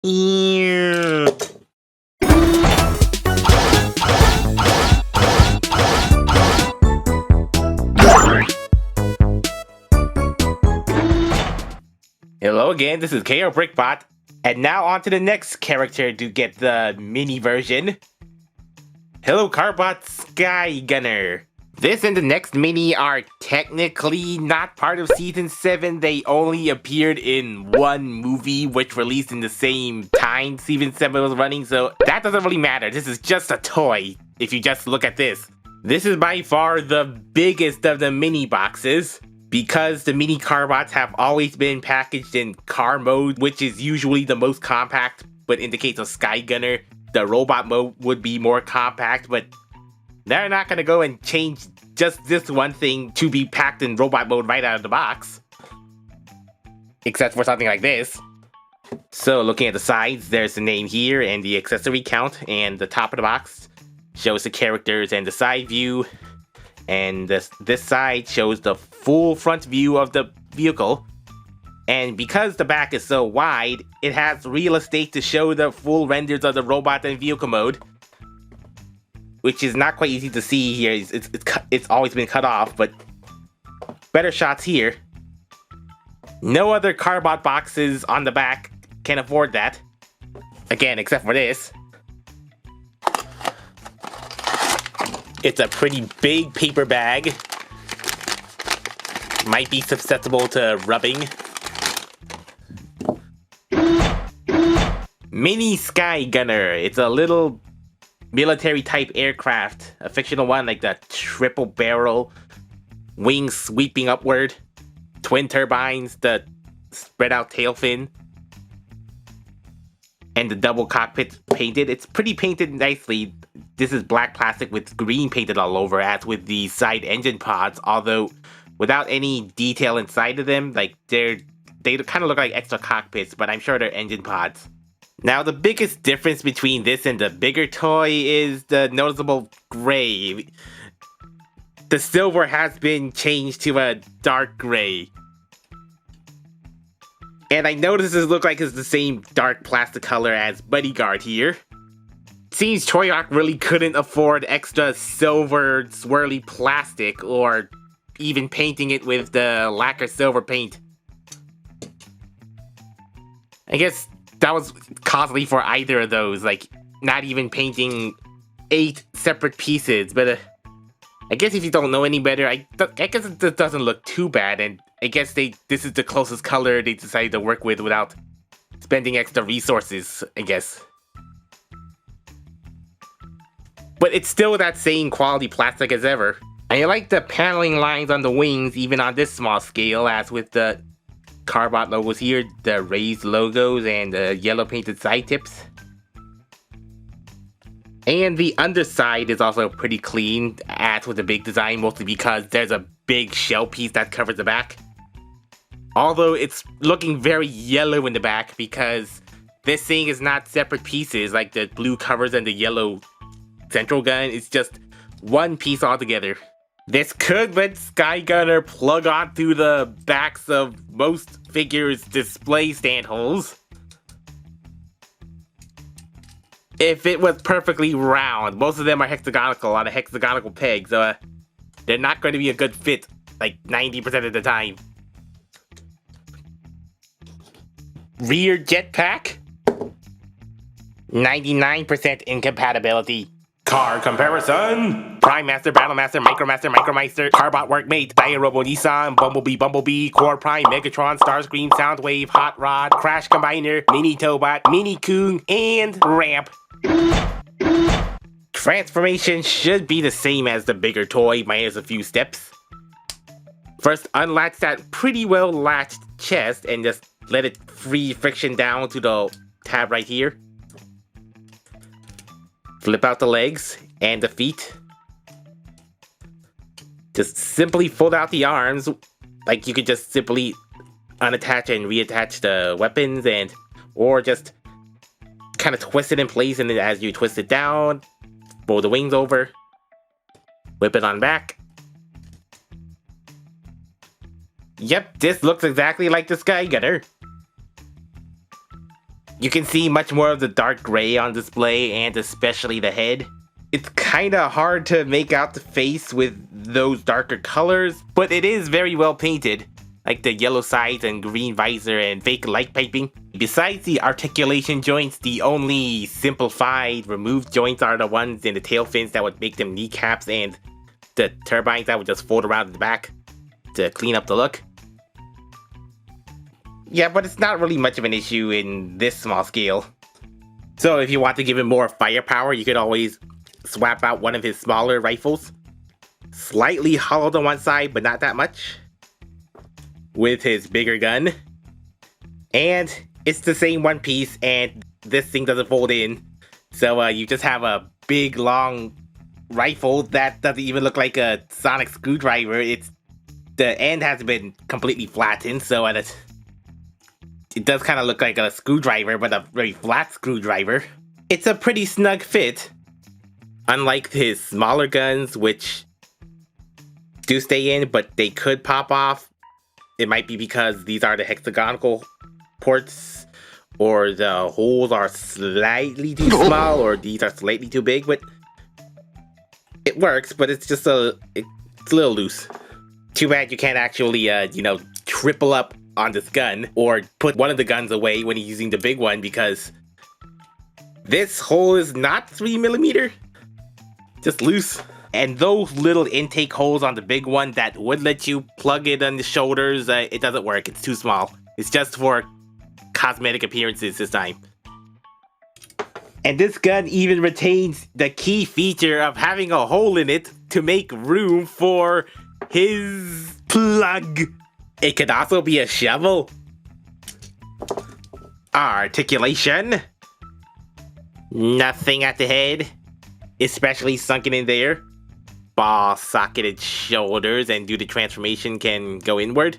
Ew. Hello again, this is KRBrickBot, and now on to the next character to get the mini version. Helloka봇 Skygunner. This and the next mini are technically not part of Season 7. They only appeared in one movie, which released in the same time Season 7 was running, so that doesn't really matter. This is just a toy, if you just look at this. This is by far the biggest of the mini boxes, because the mini Carbots have always been packaged in car mode, which is usually the most compact, but in the case of Skygunner, the robot mode would be more compact, but they're not gonna go and change just this one thing to be packed in robot mode right out of the box. Except for something like this. So looking at the sides, there's the name here and the accessory count, and the top of the box shows the characters and the side view. And this side shows the full front view of the vehicle. And because the back is so wide, it has real estate to show the full renders of the robot and vehicle mode. Which is not quite easy to see here. It's always been cut off, but better shots here. No other Carbot boxes on the back can afford that. Again, except for this. It's a pretty big paper bag. Might be susceptible to rubbing. Mini Skygunner. It's a little military type aircraft. A fictional one like the triple barrel, wings sweeping upward, twin turbines, the spread out tail fin, and the double cockpit painted. It's pretty painted nicely. This is black plastic with green painted all over, as with the side engine pods, although without any detail inside of them. Like they kind of look like extra cockpits, but I'm sure they're engine pods. Now the biggest difference between this and the bigger toy is the noticeable gray. The silver has been changed to a dark gray. And I notice this looks like it's the same dark plastic color as Bodyguard here. Seems Treyarch really couldn't afford extra silver swirly plastic, or even painting it with the lacquer silver paint. I guess that was costly for either of those, like not even painting 8 separate pieces, but I guess if you don't know any better, I guess it doesn't look too bad, and I guess this is the closest color they decided to work with without spending extra resources, I guess. But it's still that same quality plastic as ever. I like the paneling lines on the wings, even on this small scale, as with the Carbot logos here, the raised logos, and the yellow painted side tips. And the underside is also pretty clean, as with the big design, mostly because there's a big shell piece that covers the back. Although it's looking very yellow in the back, because this thing is not separate pieces like the blue covers and the yellow central gun. It's just one piece altogether. This could let Skygunner plug onto the backs of most figures' display stand holes. If it was perfectly round. Most of them are hexagonal on a hexagonal peg, so they're not going to be a good fit like 90% of the time. Rear jetpack? 99% incompatibility. Car comparison. Prime Master, Battle Master, Micromaster, Micromeister, Carbot Workmate, Robo Nissan, Bumblebee, Core Prime, Megatron, Starscream, Soundwave, Hot Rod, Crash Combiner, Mini Tobot, Mini Coon, and Ramp. Transformation should be the same as the bigger toy, minus a few steps. First, unlatch that pretty well latched chest and just let it free friction down to the tab right here. Flip out the legs and the feet. Just simply fold out the arms. Like you could just simply unattach and reattach the weapons, or just kind of twist it in place, and then as you twist it down, roll the wings over, whip it on back. Yep, this looks exactly like the Skygunner. You can see much more of the dark gray on display, and especially the head. It's kinda hard to make out the face with those darker colors, but it is very well painted, like the yellow sides and green visor and fake light piping. Besides the articulation joints, the only simplified removed joints are the ones in the tail fins that would make them kneecaps, and the turbines that would just fold around the back to clean up the look. Yeah, but it's not really much of an issue in this small scale. So if you want to give him more firepower, you could always swap out one of his smaller rifles. Slightly hollowed on one side, but not that much. With his bigger gun. And it's the same one piece, and this thing doesn't fold in. So you just have a big, long rifle that doesn't even look like a sonic screwdriver. The end hasn't been completely flattened, so it does kind of look like a screwdriver, but a very flat screwdriver. It's a pretty snug fit. Unlike his smaller guns, which do stay in, but they could pop off. It might be because these are the hexagonal ports, or the holes are slightly too small, or these are slightly too big, but it works, but it's just it's a little loose. Too bad you can't actually, triple up on this gun, or put one of the guns away when you're using the big one, because this hole is not 3mm, just loose. And those little intake holes on the big one that would let you plug it on the shoulders, it doesn't work, it's too small. It's just for cosmetic appearances this time. And this gun even retains the key feature of having a hole in it to make room for his plug. It could also be a shovel. Articulation. Nothing at the head, especially sunken in there. Ball socketed shoulders, and due to transformation can go inward.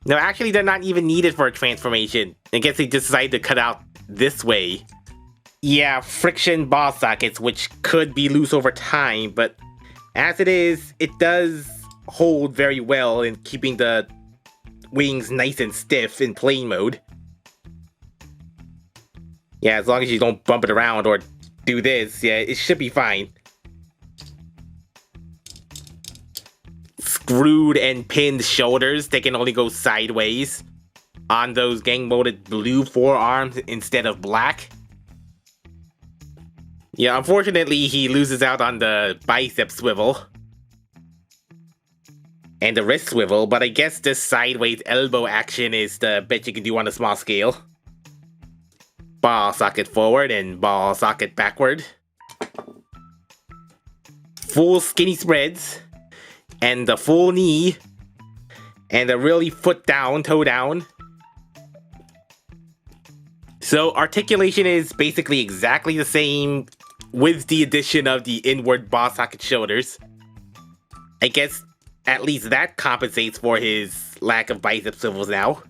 No, actually they're not even needed for a transformation. I guess they just decided to cut out this way. Yeah, friction ball sockets, which could be loose over time, but as it is, it does hold very well in keeping the wings nice and stiff in plane mode. Yeah, as long as you don't bump it around or do this, yeah, it should be fine. Screwed and pinned shoulders, they can only go sideways on those gang-molded blue forearms instead of black. Yeah, unfortunately, he loses out on the bicep swivel and the wrist swivel, but I guess this sideways elbow action is the best you can do on a small scale. Ball socket forward and ball socket backward. Full skinny spreads. And the full knee. And the really foot down, toe down. So articulation is basically exactly the same with the addition of the inward ball socket shoulders. I guess at least that compensates for his lack of bicep swivels now.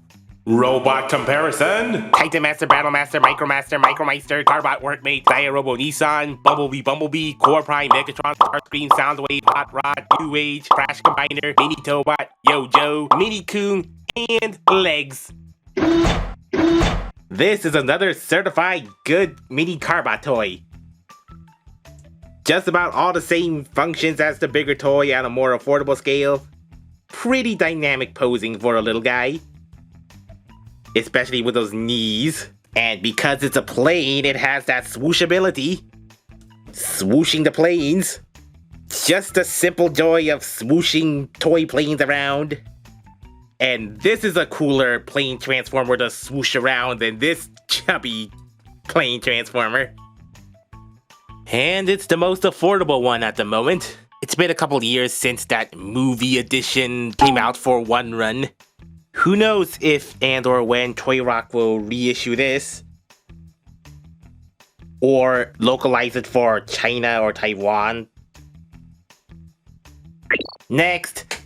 Robot comparison. Titan Master, Battle Master, Micromaster, Micromeister, Carbot, Workmate, Robo, Nissan, Bumblebee, Core Prime, Megatron, Starscream, Soundwave, Hot Rod, New Age, Crash Combiner, Mini Tobot, Yo-Joe, Mini Coon, and Legs. This is another certified good mini Carbot toy. Just about all the same functions as the bigger toy on a more affordable scale. Pretty dynamic posing for a little guy. Especially with those knees. And because it's a plane, it has that swoosh ability. Swooshing the planes. Just the simple joy of swooshing toy planes around. And this is a cooler plane transformer to swoosh around than this chubby plane transformer. And it's the most affordable one at the moment. It's been a couple years since that movie edition came out for one run. Who knows if and or when Toy Rock will reissue this, or localize it for China or Taiwan. Next,